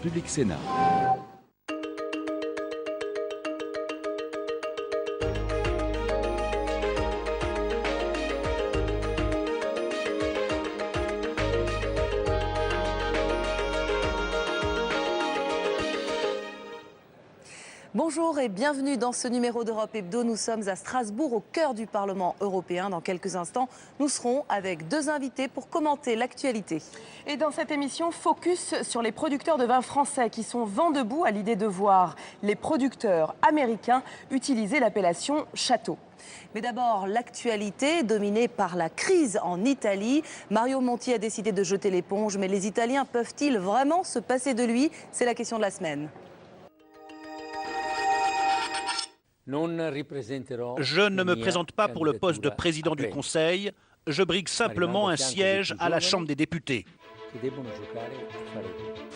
Public Sénat. Bonjour et bienvenue dans ce numéro d'Europe Hebdo. Nous sommes à Strasbourg, au cœur du Parlement européen. Dans quelques instants, nous serons avec deux invités pour commenter l'actualité. Et dans cette émission, focus sur les producteurs de vin français qui sont vent debout à l'idée de voir les producteurs américains utiliser l'appellation château. Mais d'abord, l'actualité dominée par la crise en Italie. Mario Monti a décidé de jeter l'éponge, mais les Italiens peuvent-ils vraiment se passer de lui? C'est la question de la semaine. Je ne me présente pas pour le poste de président du Conseil, je brigue simplement un siège à la Chambre des députés.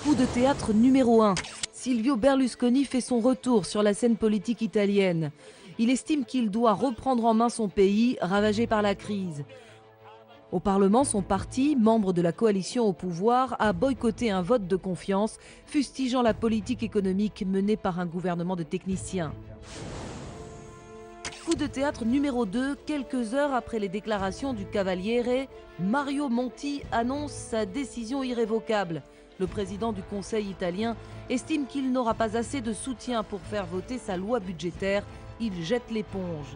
Coup de théâtre numéro 1. Silvio Berlusconi fait son retour sur la scène politique italienne. Il estime qu'il doit reprendre en main son pays, ravagé par la crise. Au Parlement, son parti, membre de la coalition au pouvoir, a boycotté un vote de confiance, fustigeant la politique économique menée par un gouvernement de techniciens. Coup de théâtre numéro 2, quelques heures après les déclarations du Cavaliere, Mario Monti annonce sa décision irrévocable. Le président du Conseil italien estime qu'il n'aura pas assez de soutien pour faire voter sa loi budgétaire. Il jette l'éponge.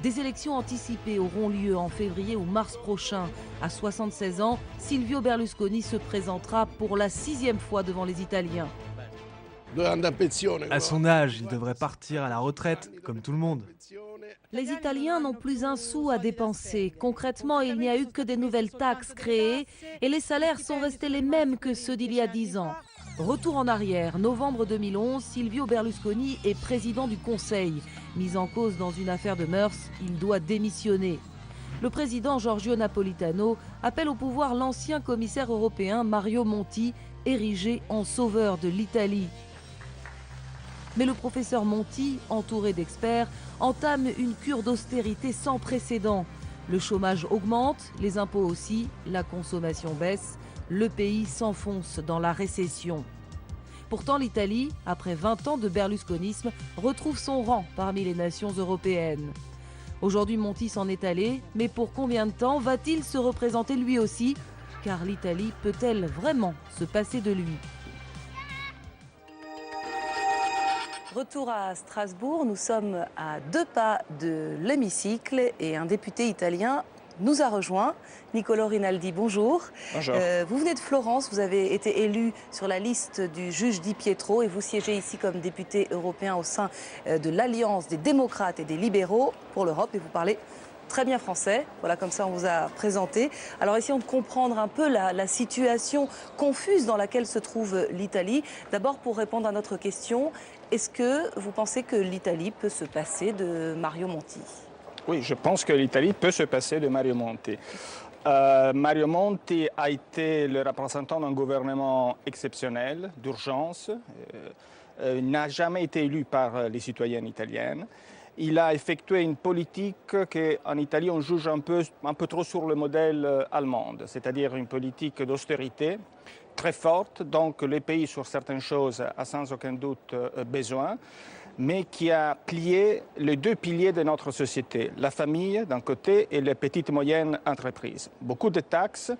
Des élections anticipées auront lieu en février ou mars prochain. À 76 ans, Silvio Berlusconi se présentera pour la 6e fois devant les Italiens. À son âge, il devrait partir à la retraite, comme tout le monde. Les Italiens n'ont plus un sou à dépenser. Concrètement, il n'y a eu que des nouvelles taxes créées et les salaires sont restés les mêmes que ceux d'il y a 10 ans. Retour en arrière, novembre 2011, Silvio Berlusconi est président du Conseil. Mis en cause dans une affaire de mœurs, il doit démissionner. Le président Giorgio Napolitano appelle au pouvoir l'ancien commissaire européen Mario Monti, érigé en sauveur de l'Italie. Mais le professeur Monti, entouré d'experts, entame une cure d'austérité sans précédent. Le chômage augmente, les impôts aussi, la consommation baisse, le pays s'enfonce dans la récession. Pourtant, l'Italie, après 20 ans de berlusconisme, retrouve son rang parmi les nations européennes. Aujourd'hui, Monti s'en est allé, mais pour combien de temps va-t-il se représenter lui aussi? Car l'Italie peut-elle vraiment se passer de lui? Retour à Strasbourg, nous sommes à 2 pas de l'hémicycle et un député italien nous a rejoint. Nicolò Rinaldi, bonjour. Bonjour. Vous venez de Florence, vous avez été élu sur la liste du juge Di Pietro et vous siégez ici comme député européen au sein de l'Alliance des démocrates et des libéraux pour l'Europe et vous parlez très bien français. Voilà, comme ça on vous a présenté. Alors essayons de comprendre un peu la situation confuse dans laquelle se trouve l'Italie. D'abord pour répondre à notre question, est-ce que vous pensez que l'Italie peut se passer de Mario Monti? Oui, je pense que l'Italie peut se passer de Mario Monti. Mario Monti a été le représentant d'un gouvernement exceptionnel, d'urgence. Il n'a jamais été élu par les citoyennes italiennes. Il a effectué une politique qu'en Italie on juge un peu trop sur le modèle allemand, c'est-à-dire une politique d'austérité très forte, donc le pays sur certaines choses a sans aucun doute besoin, mais qui a plié les 2 piliers de notre société, la famille d'un côté et les petites et moyennes entreprises. Beaucoup de taxes,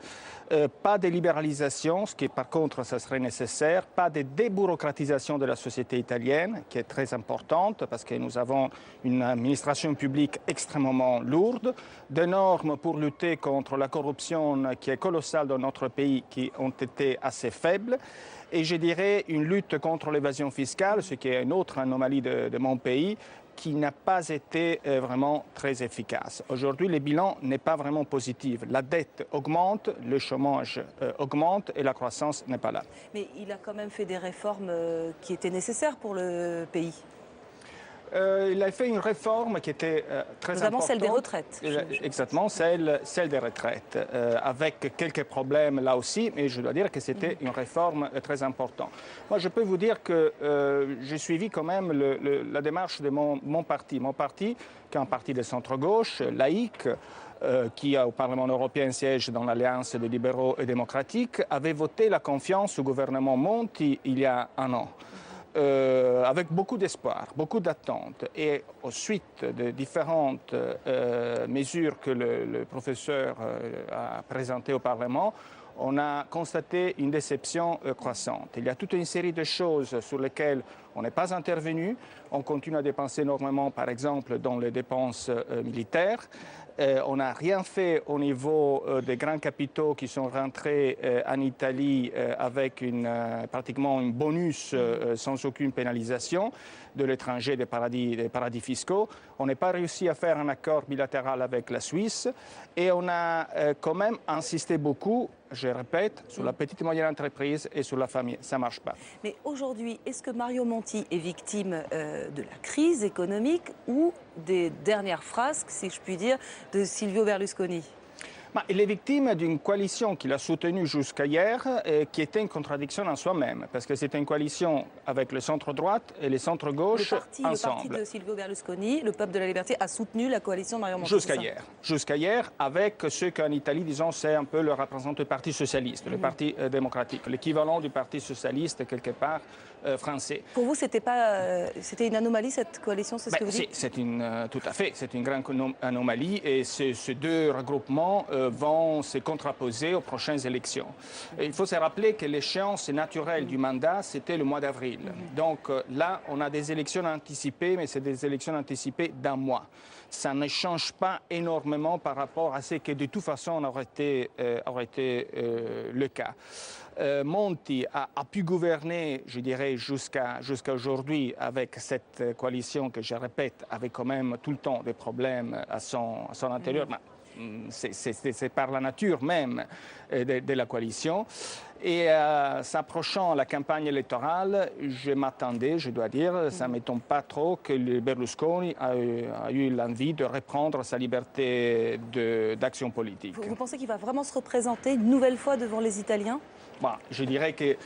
pas de libéralisation, ce qui par contre ça serait nécessaire, pas de débureaucratisation de la société italienne, qui est très importante parce que nous avons une administration publique extrêmement lourde, des normes pour lutter contre la corruption qui est colossale dans notre pays qui ont été assez faibles, et je dirais une lutte contre l'évasion fiscale, ce qui est une autre anomalie de mon pays, qui n'a pas été vraiment très efficace. Aujourd'hui, le bilan n'est pas vraiment positif. La dette augmente, le chômage augmente et la croissance n'est pas là. Mais il a quand même fait des réformes qui étaient nécessaires pour le pays. Il a fait une réforme qui était très notamment importante. Celle des retraites. Exactement, celle des retraites, avec quelques problèmes là aussi, mais je dois dire que c'était une réforme très importante. Moi, je peux vous dire que j'ai suivi quand même la démarche de mon parti. Mon parti, qui est un parti de centre-gauche, laïque, qui au Parlement européen siège dans l'Alliance des libéraux et démocratiques, avait voté la confiance au gouvernement Monti il y a un an. Avec beaucoup d'espoir, beaucoup d'attentes. Et suite de différentes mesures que le professeur a présentées au Parlement, on a constaté une déception croissante. Il y a toute une série de choses sur lesquelles on n'est pas intervenu. On continue à dépenser énormément, par exemple, dans les dépenses militaires. On n'a rien fait au niveau des grands capitaux qui sont rentrés en Italie avec pratiquement un bonus sans aucune pénalisation de l'étranger des paradis fiscaux. On n'a pas réussi à faire un accord bilatéral avec la Suisse et on a quand même insisté beaucoup, je répète, sur la petite et moyenne entreprise et sur la famille. Ça ne marche pas. Mais aujourd'hui, est-ce que Mario Monti est victime de la crise économique ou des dernières phrases, si je puis dire, de Silvio Berlusconi ? Il est victime d'une coalition qu'il a soutenue jusqu'à hier qui était une contradiction en soi-même, parce que c'était une coalition avec le centre-droite et le centre-gauche ensemble. Le parti de Silvio Berlusconi, le Peuple de la Liberté, a soutenu la coalition Mario Monti. Jusqu'à hier, avec ceux qu'en Italie, disons, c'est un peu le représentant du Parti socialiste, le Parti démocratique, l'équivalent du Parti socialiste quelque part français. Pour vous, c'était une anomalie cette coalition, c'est ce que vous dites ? Tout à fait, c'est une grande anomalie et ces deux regroupements vont se contraposer aux prochaines élections. Et il faut se rappeler que l'échéance naturelle du mandat, c'était le mois d'avril. Donc là, on a des élections anticipées, mais c'est des élections anticipées d'un mois. Ça ne change pas énormément par rapport à ce que de toute façon aurait été le cas. Monti a pu gouverner, je dirais, jusqu'à aujourd'hui avec cette coalition que, je répète, avait quand même tout le temps des problèmes à son intérieur. C'est par la nature même de la coalition. Et s'approchant la campagne électorale, je m'attendais, je dois dire, ça ne m'étonne pas trop que le Berlusconi a eu l'envie de reprendre sa liberté d'action politique. Vous pensez qu'il va vraiment se représenter une nouvelle fois devant les Italiens ? Je dirais que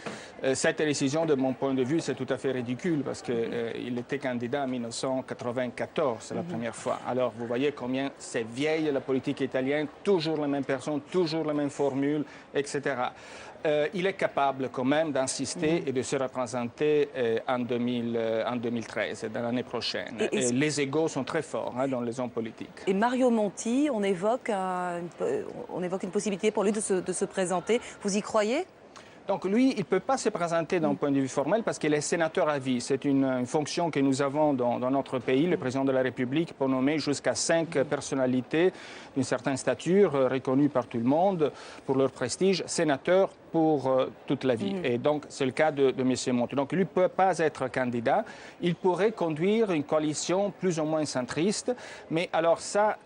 cette décision, de mon point de vue, c'est tout à fait ridicule parce qu'il était candidat en 1994, la première fois. Alors, vous voyez combien c'est vieille la politique italienne, toujours les mêmes personnes, toujours les mêmes formules, etc. Il est capable quand même d'insister et de se représenter en 2013, dans l'année prochaine. Les égos sont très forts dans les hommes politiques. Et Mario Monti, on évoque une possibilité pour lui de se présenter. Vous y croyez ? Donc lui, il ne peut pas se présenter d'un point de vue formel parce qu'il est sénateur à vie. C'est une fonction que nous avons dans notre pays. Le président de la République peut nommer jusqu'à 5 personnalités d'une certaine stature, reconnues par tout le monde pour leur prestige, sénateurs pour toute la vie. Et donc, c'est le cas de M. Monti. Donc, lui ne peut pas être candidat. Il pourrait conduire une coalition plus ou moins centriste. Mais alors ça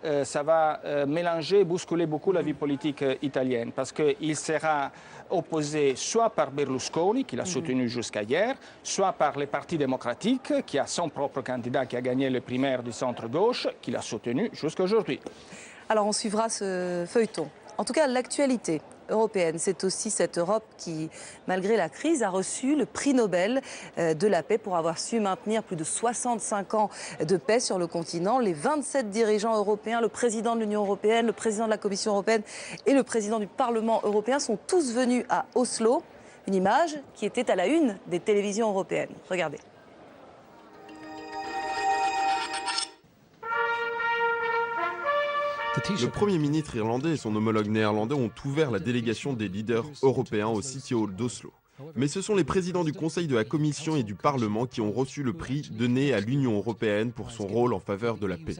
va mélanger, bousculer beaucoup la vie politique italienne parce qu'il sera opposé soit par Berlusconi, qui l'a soutenu jusqu'à hier, soit par le Parti démocratique, qui a son propre candidat qui a gagné le primaire du centre-gauche, qui l'a soutenu jusqu'à aujourd'hui. Alors on suivra ce feuilleton. En tout cas, l'actualité européenne, c'est aussi cette Europe qui, malgré la crise, a reçu le prix Nobel de la paix pour avoir su maintenir plus de 65 ans de paix sur le continent. Les 27 dirigeants européens, le président de l'Union européenne, le président de la Commission européenne et le président du Parlement européen sont tous venus à Oslo. Une image qui était à la une des télévisions européennes. Regardez. Le Premier ministre irlandais et son homologue néerlandais ont ouvert la délégation des leaders européens au City Hall d'Oslo. Mais ce sont les présidents du Conseil, de la Commission et du Parlement qui ont reçu le prix donné à l'Union européenne pour son rôle en faveur de la paix.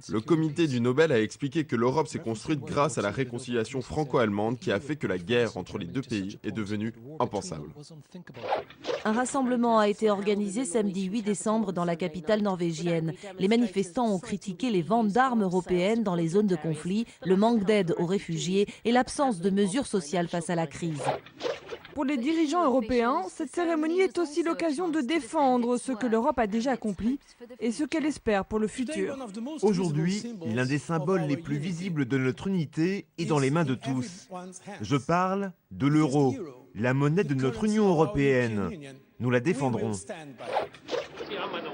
Le comité du Nobel a expliqué que l'Europe s'est construite grâce à la réconciliation franco-allemande qui a fait que la guerre entre les deux pays est devenue impensable. Un rassemblement a été organisé samedi 8 décembre dans la capitale norvégienne. Les manifestants ont critiqué les ventes d'armes européennes dans les zones de conflit, le manque d'aide aux réfugiés et l'absence de mesures sociales face à la crise. Pour les dirigeants européens, cette cérémonie est aussi l'occasion de défendre ce que l'Europe a déjà accompli et ce qu'elle espère pour le futur. Aujourd'hui, l'un des symboles les plus visibles de notre unité est dans les mains de tous. Je parle de l'euro, la monnaie de notre Union européenne. Nous la défendrons.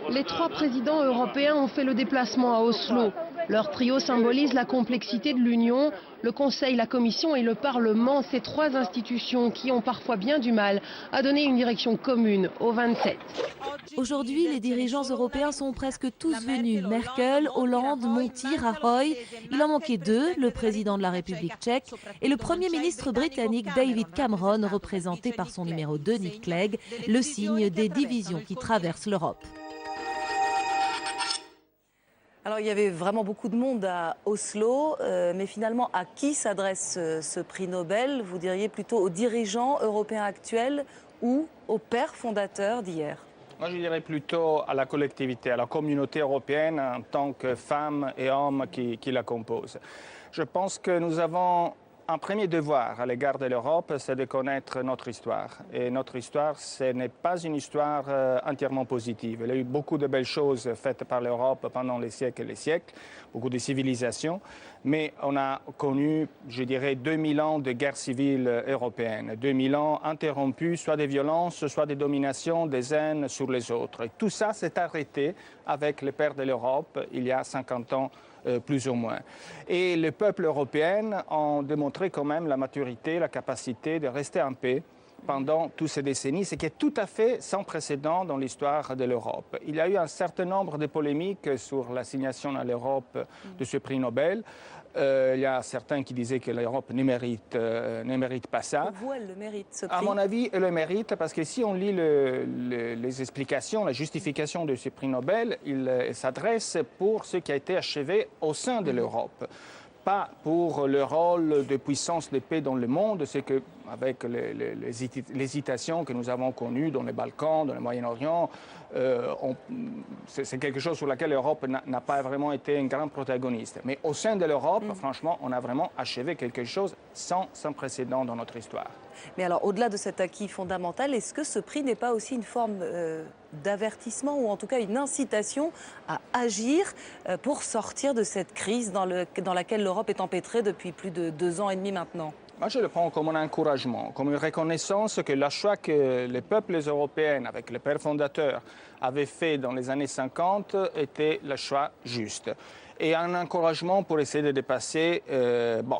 Les 3 présidents européens ont fait le déplacement à Oslo. Leur trio symbolise la complexité de l'Union. Le Conseil, la Commission et le Parlement, ces trois institutions qui ont parfois bien du mal à donner une direction commune aux 27. Aujourd'hui, les dirigeants européens sont presque tous venus. Merkel, Hollande, Monti, Rajoy. Il en manquait deux, le président de la République tchèque et le Premier ministre britannique David Cameron, représenté par son numéro 2, Nick Clegg, le signe des divisions qui traversent l'Europe. Alors il y avait vraiment beaucoup de monde à Oslo, mais finalement à qui s'adresse ce prix Nobel? Vous diriez plutôt aux dirigeants européens actuels ou aux pères fondateurs d'hier? Moi, je dirais plutôt à la collectivité, à la communauté européenne en tant que femmes et hommes qui la composent. Je pense que nous avons un premier devoir à l'égard de l'Europe, c'est de connaître notre histoire. Et notre histoire, ce n'est pas une histoire entièrement positive. Il y a eu beaucoup de belles choses faites par l'Europe pendant les siècles et les siècles, beaucoup de civilisations, mais on a connu, je dirais, 2000 ans de guerre civile européenne, 2000 ans interrompus, soit des violences, soit des dominations, des haines sur les autres. Et tout ça s'est arrêté avec les pères de l'Europe il y a 50 ans. Plus ou moins. Et les peuples européens ont démontré quand même la maturité, la capacité de rester en paix pendant toutes ces décennies, ce qui est tout à fait sans précédent dans l'histoire de l'Europe. Il y a eu un certain nombre de polémiques sur l'assignation à l'Europe de ce prix Nobel. Il y a certains qui disaient que l'Europe ne mérite pas ça. Pour vous, elle le mérite, ce prix? À mon avis, elle le mérite parce que si on lit les explications, la justification de ce prix Nobel, il s'adresse pour ce qui a été achevé au sein de l'Europe. Pas pour le rôle de puissance de paix dans le monde, c'est que avec l'hésitation que nous avons connue dans les Balkans, dans le Moyen-Orient, c'est quelque chose sur lequel l'Europe n'a pas vraiment été un grand protagoniste. Mais au sein de l'Europe, franchement, on a vraiment achevé quelque chose sans précédent dans notre histoire. Mais alors, au-delà de cet acquis fondamental, est-ce que ce prix n'est pas aussi une forme d'avertissement ou en tout cas une incitation à agir pour sortir de cette crise dans laquelle l'Europe est empêtrée depuis plus de 2 ans et demi maintenant? Moi, je le prends comme un encouragement, comme une reconnaissance que le choix que les peuples européens, avec les pères fondateurs, avaient fait dans les années 50 était le choix juste. Et un encouragement pour essayer de dépasser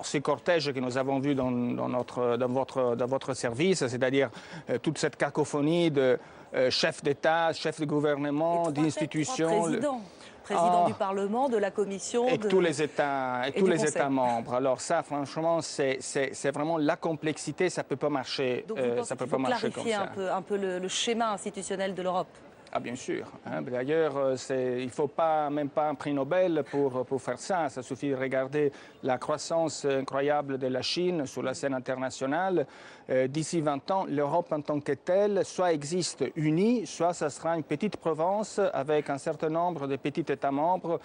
ces cortèges que nous avons vus dans votre service, c'est-à-dire toute cette cacophonie de chefs d'État, chefs de gouvernement, d'institutions. Président du Parlement, de la Commission... Et tous les États membres. Alors ça, franchement, c'est vraiment la complexité, ça ne peut pas marcher, donc ça peut pas marcher comme ça. Donc clarifier un peu le schéma institutionnel de l'Europe? Ah, bien sûr. Hein. D'ailleurs, il ne faut même pas un prix Nobel pour faire ça. Ça suffit de regarder la croissance incroyable de la Chine sur la scène internationale. D'ici 20 ans, l'Europe en tant que telle, soit existe unie, soit ça sera une petite province avec un certain nombre de petits États membres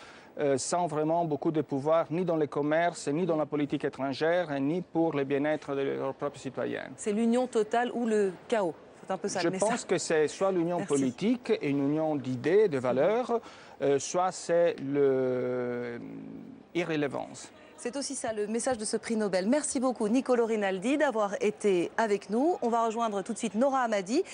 sans vraiment beaucoup de pouvoir, ni dans le commerce, ni dans la politique étrangère, ni pour le bien-être de leurs propres citoyens. C'est l'union totale ou le chaos? Un peu ça, je pense que c'est soit l'union politique et une union d'idées, de valeurs, soit c'est l'irrélevance. C'est aussi ça le message de ce prix Nobel. Merci beaucoup Niccolò Rinaldi d'avoir été avec nous. On va rejoindre tout de suite Nora Hamadi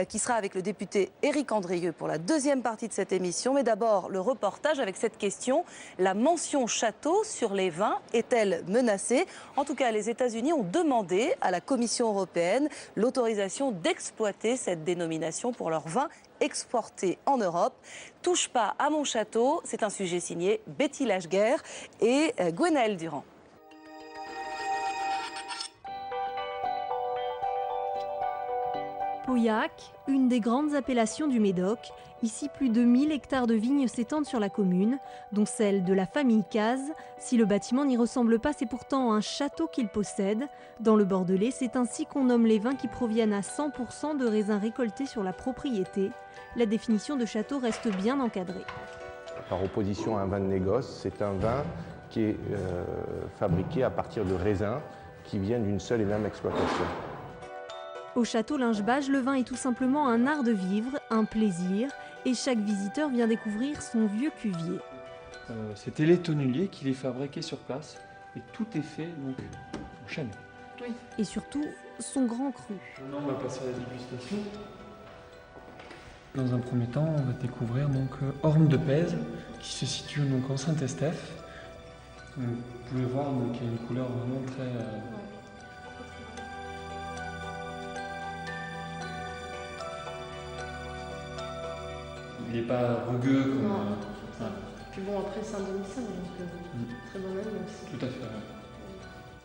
qui sera avec le député Éric Andrieux pour la deuxième partie de cette émission. Mais d'abord le reportage avec cette question. La mention château sur les vins est-elle menacée? En tout cas, les États-Unis ont demandé à la Commission européenne l'autorisation d'exploiter cette dénomination pour leurs vins exportés en Europe. Touche pas à mon château, c'est un sujet signé Betty Lachguer et Gwenaëlle Durand. Pauillac, une des grandes appellations du Médoc. Ici, plus de 1000 hectares de vignes s'étendent sur la commune, dont celle de la famille Cazes. Si le bâtiment n'y ressemble pas, c'est pourtant un château qu'il possède. Dans le Bordelais, c'est ainsi qu'on nomme les vins qui proviennent à 100% de raisins récoltés sur la propriété. La définition de château reste bien encadrée. Par opposition à un vin de négoce, c'est un vin qui est fabriqué à partir de raisins qui viennent d'une seule et même exploitation. Au château Lingebage, le vin est tout simplement un art de vivre, un plaisir, et chaque visiteur vient découvrir son vieux cuvier. C'était les tonneliers qui les fabriquaient sur place, et tout est fait donc en chaîne. Oui. Et surtout, son grand cru. Maintenant, on va passer à la dégustation. Dans un premier temps, on va découvrir donc Orme de Pèze, qui se situe donc en Saint-Estèphe. Vous pouvez voir qu'il y a une couleur vraiment très... Il n'est pas rugueux comme... Non. Puis bon, après c'est un 2005, donc très bonne année aussi. Tout à fait, ouais.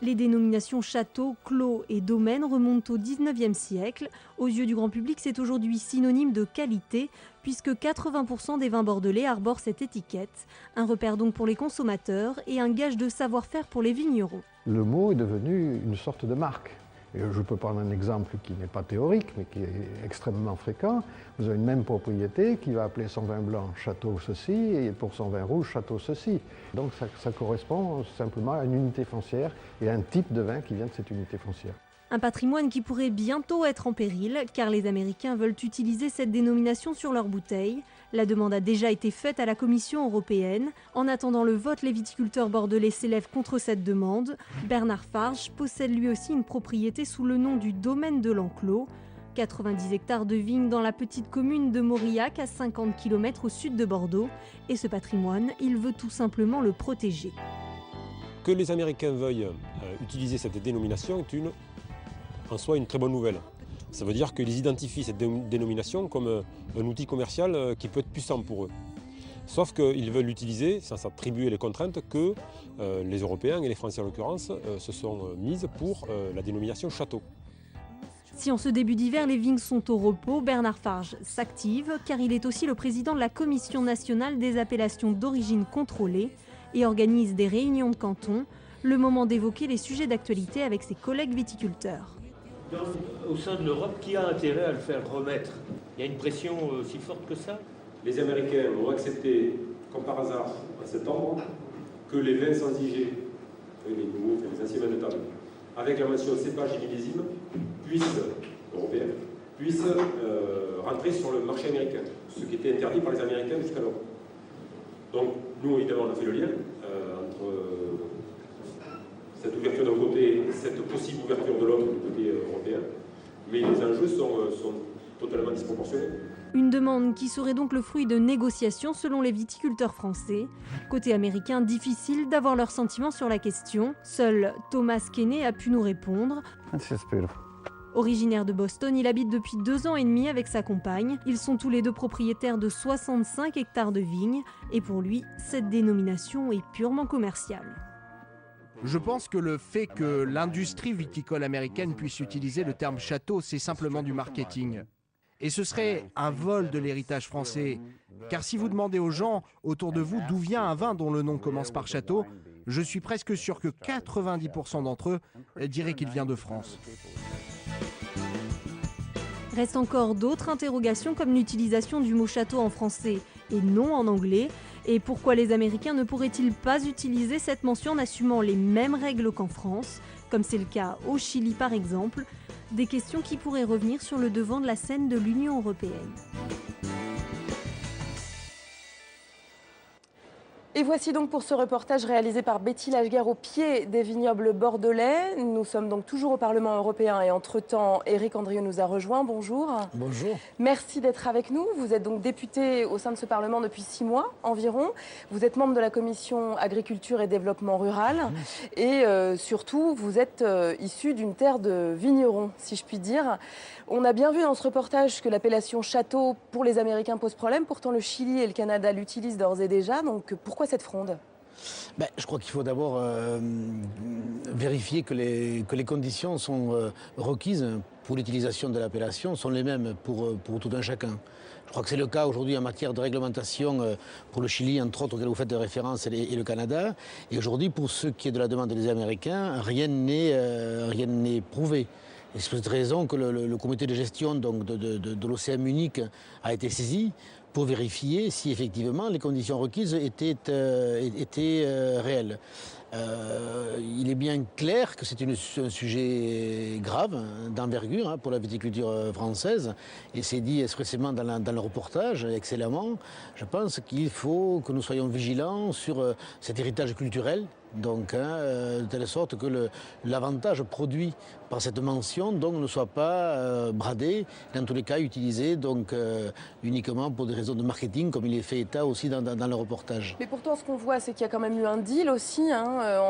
Les dénominations château, clos et domaine remontent au XIXe siècle. Aux yeux du grand public, c'est aujourd'hui synonyme de qualité, puisque 80% des vins bordelais arborent cette étiquette. Un repère donc pour les consommateurs et un gage de savoir-faire pour les vignerons. Le mot est devenu une sorte de marque. Et je peux prendre un exemple qui n'est pas théorique, mais qui est extrêmement fréquent. Vous avez une même propriété qui va appeler son vin blanc château ceci, et pour son vin rouge château ceci. Donc ça correspond simplement à une unité foncière et à un type de vin qui vient de cette unité foncière. Un patrimoine qui pourrait bientôt être en péril, car les Américains veulent utiliser cette dénomination sur leurs bouteilles. La demande a déjà été faite à la Commission européenne. En attendant le vote, les viticulteurs bordelais s'élèvent contre cette demande. Bernard Farge possède lui aussi une propriété sous le nom du domaine de l'Enclos. 90 hectares de vignes dans la petite commune de Mauriac, à 50 km au sud de Bordeaux. Et ce patrimoine, il veut tout simplement le protéger. Que les Américains veuillent utiliser cette dénomination est en soi une très bonne nouvelle. Ça veut dire qu'ils identifient cette dénomination comme un outil commercial qui peut être puissant pour eux. Sauf qu'ils veulent l'utiliser sans s'attribuer les contraintes que les Européens et les Français en l'occurrence se sont mises pour la dénomination château. Si en ce début d'hiver les vignes sont au repos, Bernard Farge s'active car il est aussi le président de la Commission nationale des appellations d'origine contrôlée et organise des réunions de canton, le moment d'évoquer les sujets d'actualité avec ses collègues viticulteurs. Au sein de l'Europe, qui a intérêt à le faire remettre? Il y a une pression si forte que ça? Les Américains ont accepté, comme par hasard, en septembre, que les vins sans IG, les anciens vins de table, avec la mention cépage et millésime, puissent rentrer sur le marché américain, ce qui était interdit par les Américains jusqu'alors. Donc, nous, évidemment, on a fait le lien entre cette ouverture d'un côté et cette possible ouverture de l'autre du côté européen. Mais les enjeux sont totalement disproportionnés. Une demande qui serait donc le fruit de négociations selon les viticulteurs français. Côté américain, difficile d'avoir leur sentiment sur la question. Seul Thomas Kenney a pu nous répondre. Originaire de Boston, il habite depuis 2 ans et demi avec sa compagne. Ils sont tous les deux propriétaires de 65 hectares de vignes. Et pour lui, cette dénomination est purement commerciale. Je pense que le fait que l'industrie viticole américaine puisse utiliser le terme château, c'est simplement du marketing. Et ce serait un vol de l'héritage français. Car si vous demandez aux gens autour de vous d'où vient un vin dont le nom commence par château, je suis presque sûr que 90% d'entre eux diraient qu'il vient de France. Reste encore d'autres interrogations comme l'utilisation du mot château en français et non en anglais. Et pourquoi les Américains ne pourraient-ils pas utiliser cette mention en assumant les mêmes règles qu'en France, comme c'est le cas au Chili par exemple? Des questions qui pourraient revenir sur le devant de la scène de l'Union européenne. Et voici donc pour ce reportage réalisé par Betty Lachguerre au pied des vignobles bordelais. Nous sommes donc toujours au Parlement européen et entre-temps, Éric Andrieux nous a rejoint. Bonjour. Bonjour. Merci d'être avec nous. Vous êtes donc député au sein de ce Parlement depuis 6 mois environ. Vous êtes membre de la Commission Agriculture et Développement Rural. Et surtout, vous êtes issu d'une terre de vignerons, si je puis dire. On a bien vu dans ce reportage que l'appellation château pour les Américains pose problème. Pourtant, le Chili et le Canada l'utilisent d'ores et déjà. Donc pourquoi cette fronde? Je crois qu'il faut d'abord vérifier que les conditions sont requises pour l'utilisation de l'appellation sont les mêmes pour tout un chacun. Je crois que c'est le cas aujourd'hui en matière de réglementation pour le Chili, entre autres, auquel vous faites référence, et le Canada. Et aujourd'hui, pour ce qui est de la demande des Américains, rien n'est prouvé. Et c'est pour cette raison que le comité de gestion donc, de l'Océan Munich a été saisi pour vérifier si effectivement les conditions requises étaient réelles. Il est bien clair que c'est un sujet grave, d'envergure pour la viticulture française, et c'est dit expressément dans le reportage, excellemment. Je pense qu'il faut que nous soyons vigilants sur cet héritage culturel donc, de telle sorte que l'avantage produit par cette mention donc, ne soit pas bradé, dans tous les cas utilisé donc, uniquement pour des raisons de marketing, comme il est fait état aussi dans le reportage. Mais pourtant, ce qu'on voit, c'est qu'il y a quand même eu un deal aussi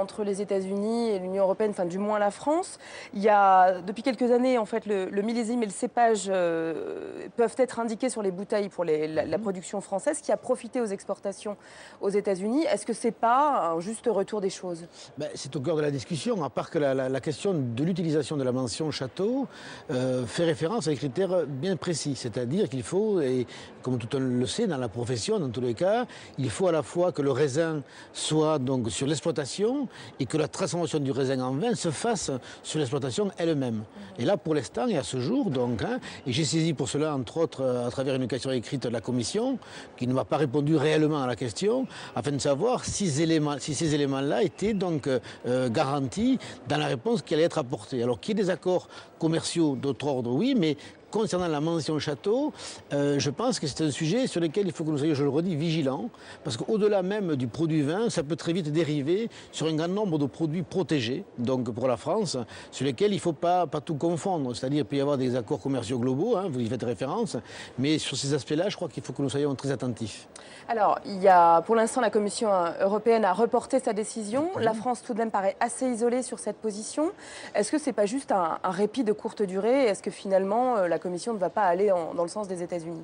entre les États-Unis et l'Union européenne, enfin du moins la France. Il y a, depuis quelques années, en fait, le millésime et le cépage peuvent être indiqués sur les bouteilles pour la production française, qui a profité aux exportations aux États-Unis. Est-ce que c'est pas un juste retour des choses? C'est au cœur de la discussion, à part que la question de l'utilisation de la mention château fait référence à des critères bien précis, c'est-à-dire qu'il faut, et comme tout le monde le sait dans la profession, dans tous les cas, il faut à la fois que le raisin soit donc sur l'exploitation et que la transformation du raisin en vin se fasse sur l'exploitation elle-même. Et là, pour l'instant, et à ce jour, donc, et j'ai saisi pour cela, entre autres, à travers une question écrite de la Commission, qui ne m'a pas répondu réellement à la question, afin de savoir si ces éléments-là étaient donc garantis dans la réponse qui allait être apportée. Alors, qu'il y ait des accords commerciaux d'autre ordre, oui, mais concernant la mention château, je pense que c'est un sujet sur lequel il faut que nous soyons, je le redis, vigilants, parce qu'au-delà même du produit vin, ça peut très vite dériver sur un grand nombre de produits protégés, donc pour la France, sur lesquels il ne faut pas tout confondre. C'est-à-dire qu'il peut y avoir des accords commerciaux globaux, vous y faites référence, mais sur ces aspects-là, je crois qu'il faut que nous soyons très attentifs. Alors, il y a, pour l'instant, la Commission européenne a reporté sa décision. La France, tout de même, paraît assez isolée sur cette position. Est-ce que ce n'est pas juste un répit de courte durée? Est-ce que finalement, la Commission ne va pas aller dans le sens des États-Unis?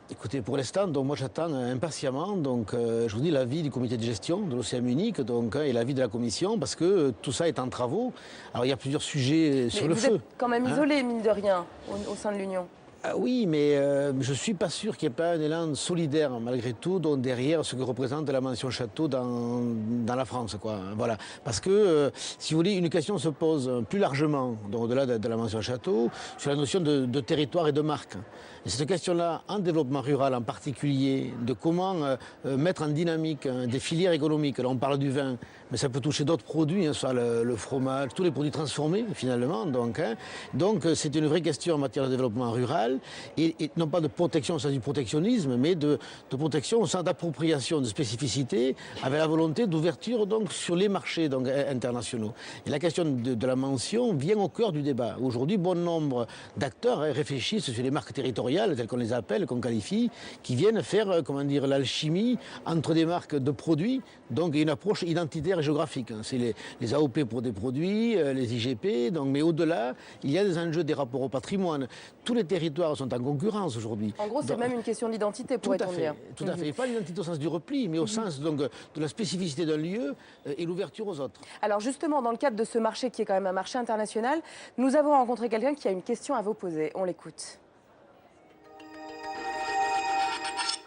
Écoutez, pour l'instant, moi j'attends impatiemment, je vous dis, l'avis du comité de gestion de l'Océan Unique et l'avis de la Commission, parce que tout ça est en travaux. Alors il y a plusieurs sujets sur le feu. Vous êtes quand même isolé, mine de rien, au sein de l'Union. Oui, mais je ne suis pas sûr qu'il n'y ait pas un élan solidaire, malgré tout, derrière ce que représente la mention château dans la France. Voilà. Parce que, si vous voulez, une question se pose plus largement, au-delà de la mention château, sur la notion de territoire et de marque. Et cette question-là, en développement rural en particulier, de comment mettre en dynamique des filières économiques. Là, on parle du vin, mais ça peut toucher d'autres produits, soit le fromage, tous les produits transformés, finalement. Donc, c'est une vraie question en matière de développement rural. Et non pas de protection au sens du protectionnisme, mais de protection au sens d'appropriation, de spécificité, avec la volonté d'ouverture sur les marchés internationaux. Et la question de la mention vient au cœur du débat. Aujourd'hui, bon nombre d'acteurs réfléchissent sur les marques territoriales, telles qu'on les appelle, qu'on qualifie, qui viennent faire, l'alchimie entre des marques de produits, et une approche identitaire et géographique. C'est les AOP pour des produits, les IGP, mais au-delà, il y a des enjeux des rapports au patrimoine. Tous les territoires sont en concurrence aujourd'hui. En gros, c'est même une question d'identité, pourrait-on dire. Tout à fait. Et pas l'identité au sens du repli, mais au sens de la spécificité d'un lieu et l'ouverture aux autres. Alors justement, dans le cadre de ce marché qui est quand même un marché international, nous avons rencontré quelqu'un qui a une question à vous poser. On l'écoute.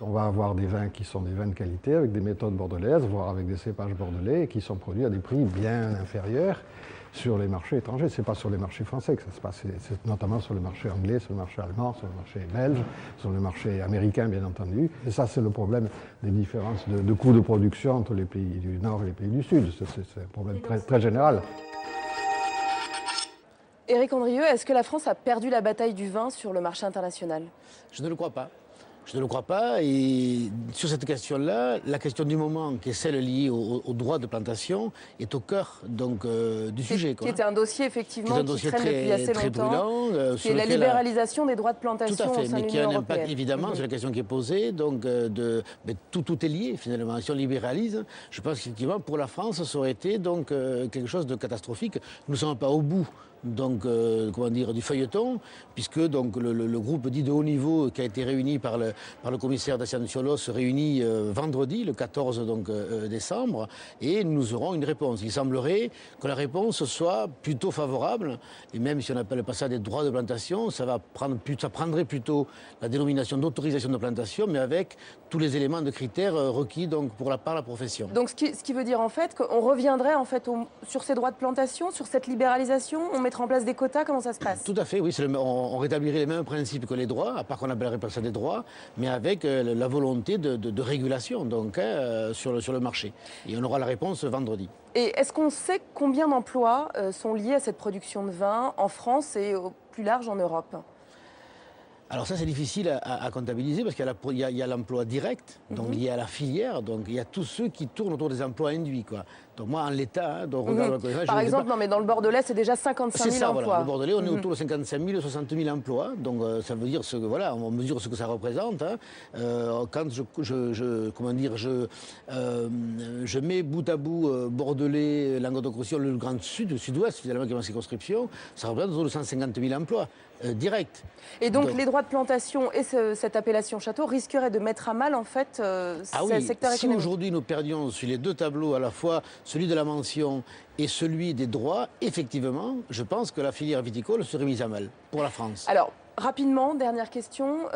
On va avoir des vins qui sont des vins de qualité avec des méthodes bordelaises, voire avec des cépages bordelais, et qui sont produits à des prix bien inférieurs sur les marchés étrangers. Ce n'est pas sur les marchés français que ça se passe, c'est notamment sur le marché anglais, sur le marché allemand, sur le marché belge, sur le marché américain bien entendu. Et ça, c'est le problème des différences de coûts de production entre les pays du Nord et les pays du Sud. C'est un problème très général. Éric Andrieux, est-ce que la France a perdu la bataille du vin sur le marché international? Je ne le crois pas. Je ne le crois pas, et sur cette question-là, la question du moment, qui est celle liée au droit de plantation, est au cœur du sujet. Qui est un dossier effectivement qui traîne depuis assez longtemps, qui est la libéralisation des droits de plantation au sein de l'Union européenne. Mais qui a un impact évidemment sur la question qui est posée, tout est lié finalement. Si on libéralise, je pense qu'effectivement pour la France, ça aurait été quelque chose de catastrophique. Nous ne sommes pas au bout du feuilleton, puisque le groupe dit de haut niveau qui a été réuni par le commissaire Dacian Ciolo se réunit vendredi, le 14 décembre, et nous aurons une réponse. Il semblerait que la réponse soit plutôt favorable, et même si on n'appelle pas ça des droits de plantation, ça prendrait plutôt la dénomination d'autorisation de plantation, mais avec tous les éléments de critères requis par la profession. Donc ce qui veut dire en fait qu'on reviendrait sur ces droits de plantation, sur cette libéralisation, on mettra en place des quotas, comment ça se passe? Tout à fait, oui, on rétablirait les mêmes principes que les droits, à part qu'on appellerait pas ça des droits, mais avec la volonté de régulation sur le marché. Et on aura la réponse vendredi. Et est-ce qu'on sait combien d'emplois sont liés à cette production de vin en France et au plus large en Europe? Alors ça, c'est difficile à comptabiliser parce qu'il y a l'emploi direct, donc il y a la filière, donc il y a tous ceux qui tournent autour des emplois induits, quoi. Donc moi, en l'état, hein, donc regarde par exemple, non, mais dans le Bordelais, c'est déjà 55 000 emplois. Voilà. Le Bordelais, on est autour de 55 000, 60 000 emplois. Donc ça veut dire que voilà, on mesure ce que ça représente. Hein. Quand je mets bout à bout Bordelais, Languedoc-Roussillon, le Grand Sud, le Sud-Ouest, finalement, qui est ma circonscription, ça représente autour de 150 000 emplois directs. Et donc les droits de plantation et cette appellation château risqueraient de mettre à mal en fait ce secteur économique. Si aujourd'hui nous perdions sur les deux tableaux, à la fois celui de la mention et celui des droits, effectivement, je pense que la filière viticole serait mise à mal pour la France. Alors, rapidement, dernière question.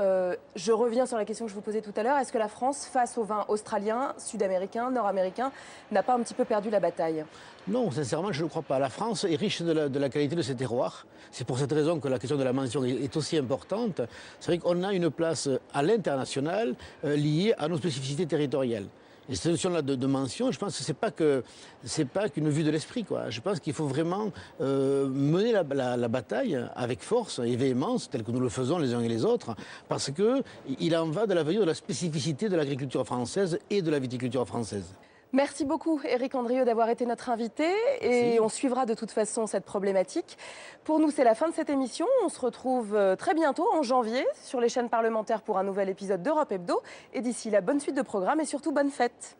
Je reviens sur la question que je vous posais tout à l'heure. Est-ce que la France, face aux vins australiens, sud-américains, nord-américains, n'a pas un petit peu perdu la bataille? Non, sincèrement, je ne le crois pas. La France est riche de la qualité de ses terroirs. C'est pour cette raison que la question de la mention est aussi importante. C'est vrai qu'on a une place à l'international liée à nos spécificités territoriales. Et cette notion-là de mention, je pense que c'est pas qu'une vue de l'esprit, quoi. Je pense qu'il faut vraiment mener la bataille avec force et véhémence, tel que nous le faisons les uns et les autres, parce qu'il en va de l'avenir de la spécificité de l'agriculture française et de la viticulture française. Merci beaucoup Éric Andrieu d'avoir été notre invité et on suivra de toute façon cette problématique. Pour nous, c'est la fin de cette émission. On se retrouve très bientôt en janvier sur les chaînes parlementaires pour un nouvel épisode d'Europe Hebdo. Et d'ici là, bonne suite de programme et surtout bonne fête.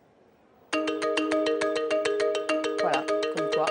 Voilà, comme quoi.